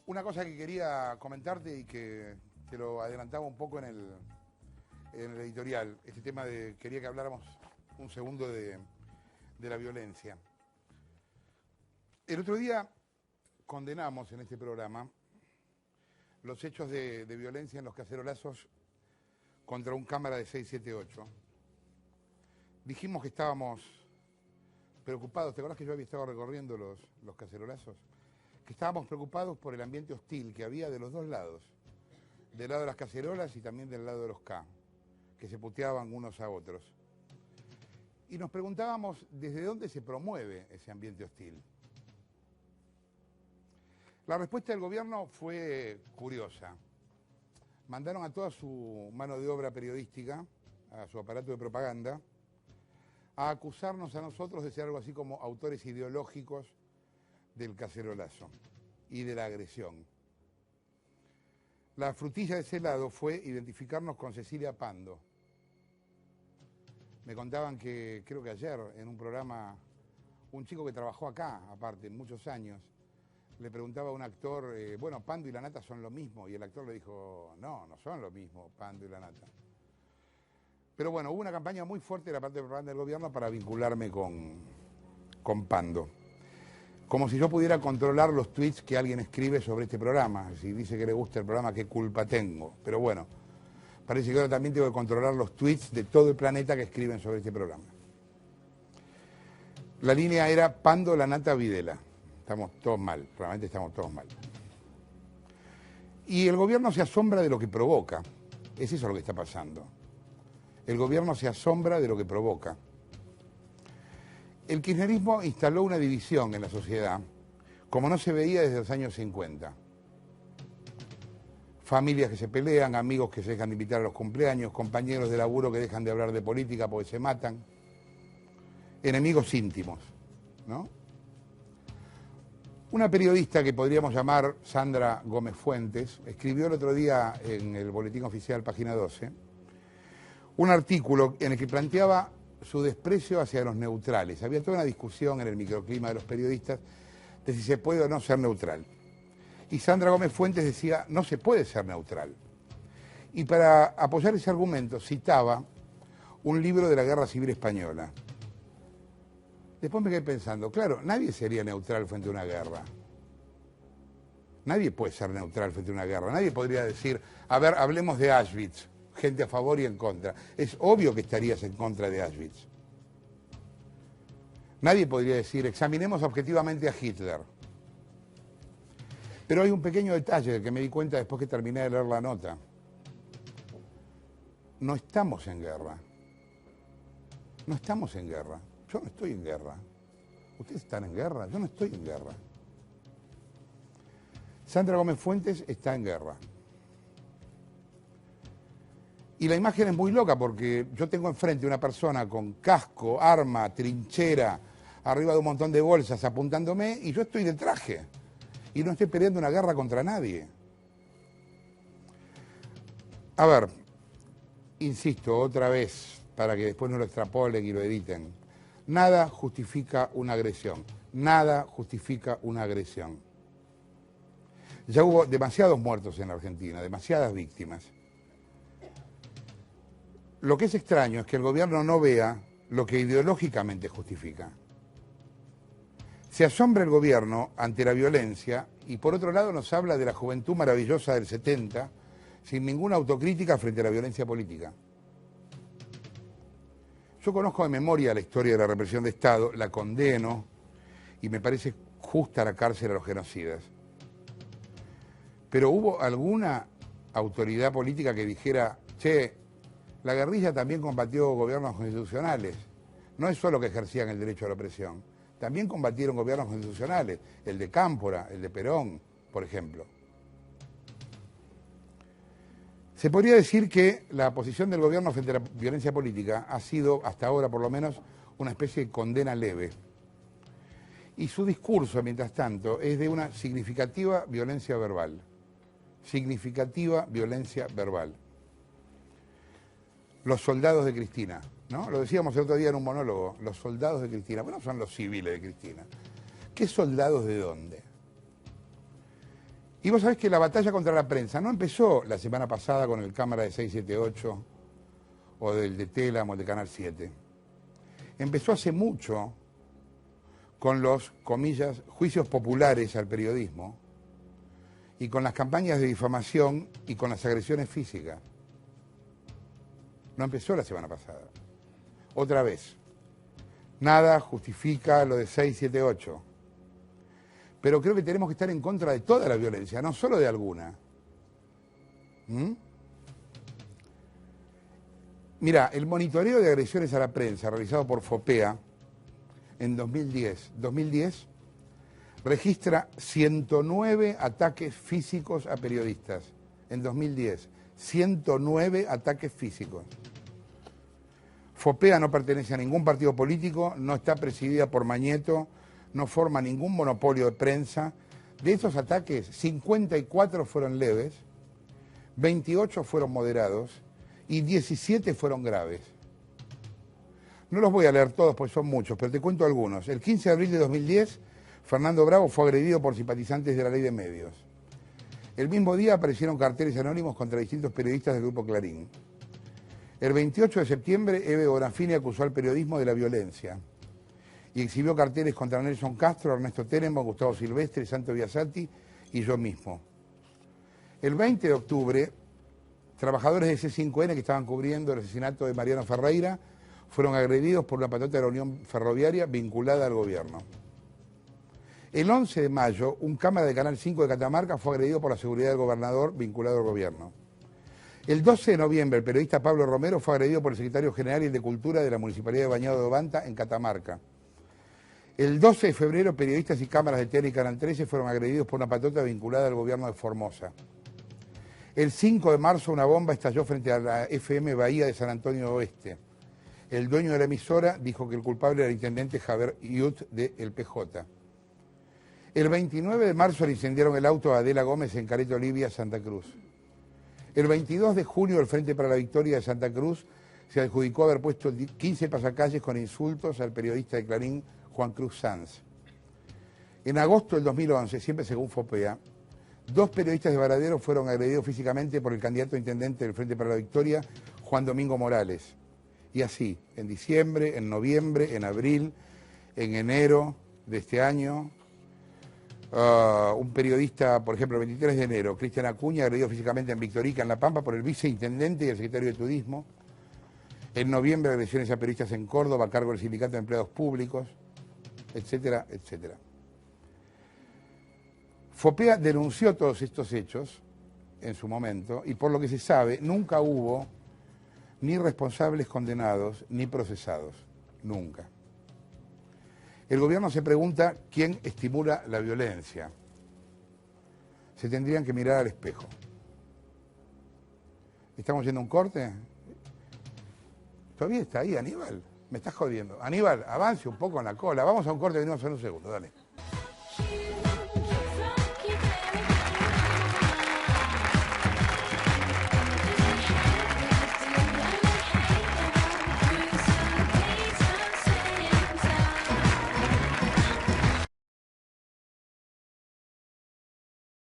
Una cosa que quería comentarte y que te lo adelantaba un poco en el editorial, este tema de, quería que habláramos un segundo de la violencia. El otro día condenamos en este programa los hechos de violencia en los cacerolazos contra un cámara de 678. Dijimos que estábamos preocupados, ¿te acordás que yo había estado recorriendo los cacerolazos? Que estábamos preocupados por el ambiente hostil que había de los dos lados, del lado de las cacerolas y también del lado de los K, que se puteaban unos a otros. Y nos preguntábamos desde dónde se promueve ese ambiente hostil. La respuesta del gobierno fue curiosa. Mandaron a toda su mano de obra periodística, a su aparato de propaganda, a acusarnos a nosotros de ser algo así como autores ideológicos del cacerolazo y de la agresión. La frutilla de ese lado fue identificarnos con Cecilia Pando. Me contaban que, creo que ayer, en un programa, un chico que trabajó acá, aparte, muchos años, le preguntaba a un actor, bueno, Pando y la nata son lo mismo, y el actor le dijo, no, no son lo mismo, Pando y la nata. Pero bueno, hubo una campaña muy fuerte de la parte de propaganda del gobierno para vincularme con Pando. Como si yo pudiera controlar los tweets que alguien escribe sobre este programa. Si dice que le gusta el programa, ¿qué culpa tengo? Pero bueno, parece que ahora también tengo que controlar los tweets de todo el planeta que escriben sobre este programa. La línea era Pando, la nata, Videla. Estamos todos mal, realmente estamos todos mal. Y el gobierno se asombra de lo que provoca. Es eso lo que está pasando. El gobierno se asombra de lo que provoca. El kirchnerismo instaló una división en la sociedad, como no se veía desde los años 50. Familias que se pelean, amigos que se dejan de invitar a los cumpleaños, compañeros de laburo que dejan de hablar de política porque se matan, enemigos íntimos, ¿no? Una periodista que podríamos llamar Sandra Gómez Fuentes escribió el otro día en el Boletín Oficial, página 12, un artículo en el que planteaba su desprecio hacia los neutrales. Había toda una discusión en el microclima de los periodistas de si se puede o no ser neutral. Y Sandra Gómez Fuentes decía, no se puede ser neutral. Y para apoyar ese argumento citaba un libro de la Guerra Civil Española. Después me quedé pensando, claro, nadie sería neutral frente a una guerra. Nadie puede ser neutral frente a una guerra. Nadie podría decir, a ver, hablemos de Auschwitz. Gente a favor y en contra. Es obvio que estarías en contra de Auschwitz. Nadie podría decir, examinemos objetivamente a Hitler. Pero hay un pequeño detalle del que me di cuenta después que terminé de leer la nota. No estamos en guerra. No estamos en guerra. Yo no estoy en guerra. ¿Ustedes están en guerra? Yo no estoy en guerra. Sandra Gómez Fuentes está en guerra. Y la imagen es muy loca porque yo tengo enfrente una persona con casco, arma, trinchera, arriba de un montón de bolsas apuntándome y yo estoy de traje. Y no estoy peleando una guerra contra nadie. A ver, insisto otra vez para que después no lo extrapolen y lo editen. Nada justifica una agresión. Nada justifica una agresión. Ya hubo demasiados muertos en la Argentina, demasiadas víctimas. Lo que es extraño es que el gobierno no vea lo que ideológicamente justifica. Se asombra el gobierno ante la violencia y por otro lado nos habla de la juventud maravillosa del 70 sin ninguna autocrítica frente a la violencia política. Yo conozco de memoria la historia de la represión de Estado, la condeno y me parece justa la cárcel a los genocidas. Pero ¿hubo alguna autoridad política que dijera, che, la guerrilla también combatió gobiernos constitucionales? No es solo que ejercían el derecho a la opresión, también combatieron gobiernos constitucionales, el de Cámpora, el de Perón, por ejemplo. Se podría decir que la posición del gobierno frente a la violencia política ha sido, hasta ahora por lo menos, una especie de condena leve. Y su discurso, mientras tanto, es de una significativa violencia verbal. Significativa violencia verbal. Los soldados de Cristina, ¿no? Lo decíamos el otro día en un monólogo, los soldados de Cristina. Bueno, son los civiles de Cristina. ¿Qué soldados de dónde? Y vos sabés que la batalla contra la prensa no empezó la semana pasada con el cámara de 678 o del de Telam o el de Canal 7. Empezó hace mucho con los, comillas, juicios populares al periodismo y con las campañas de difamación y con las agresiones físicas. No empezó la semana pasada. Otra vez. Nada justifica lo de 678. Pero creo que tenemos que estar en contra de toda la violencia, no solo de alguna. Mira, el monitoreo de agresiones a la prensa realizado por FOPEA en 2010 registra 109 ataques físicos a periodistas. En 2010, 109 ataques físicos. FOPEA no pertenece a ningún partido político, no está presidida por Mañeto, no forma ningún monopolio de prensa. De esos ataques, 54 fueron leves, 28 fueron moderados y 17 fueron graves. No los voy a leer todos porque son muchos, pero te cuento algunos. El 15 de abril de 2010, Fernando Bravo fue agredido por simpatizantes de la Ley de Medios. El mismo día aparecieron carteles anónimos contra distintos periodistas del Grupo Clarín. El 28 de septiembre, Eve Bonafini acusó al periodismo de la violencia y exhibió carteles contra Nelson Castro, Ernesto Tenenbaum, Gustavo Silvestre, Santo Biasati y yo mismo. El 20 de octubre, trabajadores de C5N que estaban cubriendo el asesinato de Mariano Ferreira fueron agredidos por una patota de la Unión Ferroviaria vinculada al gobierno. El 11 de mayo, un cámara de Canal 5 de Catamarca fue agredido por la seguridad del gobernador vinculado al gobierno. El 12 de noviembre, el periodista Pablo Romero fue agredido por el secretario general y el de Cultura de la Municipalidad de Bañado de Obanta en Catamarca. El 12 de febrero, periodistas y cámaras de TN y Canal 13 fueron agredidos por una patota vinculada al gobierno de Formosa. El 5 de marzo, una bomba estalló frente a la FM Bahía de San Antonio Oeste. El dueño de la emisora dijo que el culpable era el intendente Javier Yut de El PJ. El 29 de marzo le incendiaron el auto a Adela Gómez en Caleta Olivia, Santa Cruz. El 22 de junio, el Frente para la Victoria de Santa Cruz se adjudicó haber puesto 15 pasacalles con insultos al periodista de Clarín, Juan Cruz Sanz. En agosto del 2011, siempre según FOPEA, 2 periodistas de Varadero fueron agredidos físicamente por el candidato a intendente del Frente para la Victoria, Juan Domingo Morales. Y así, en diciembre, en noviembre, en abril, en enero de este año, un periodista, por ejemplo, el 23 de enero, Cristian Acuña, agredido físicamente en Victorica, en La Pampa, por el viceintendente y el secretario de Turismo. En noviembre, agresiones a periodistas en Córdoba a cargo del Sindicato de Empleados Públicos, etcétera, etcétera. FOPEA denunció todos estos hechos en su momento y por lo que se sabe nunca hubo ni responsables condenados ni procesados, nunca. El gobierno se pregunta quién estimula la violencia. Se tendrían que mirar al espejo. ¿Estamos yendo a un corte? Todavía está ahí, Aníbal. Me estás jodiendo. Aníbal, avance un poco en la cola. Vamos a un corte, venimos en un segundo, dale.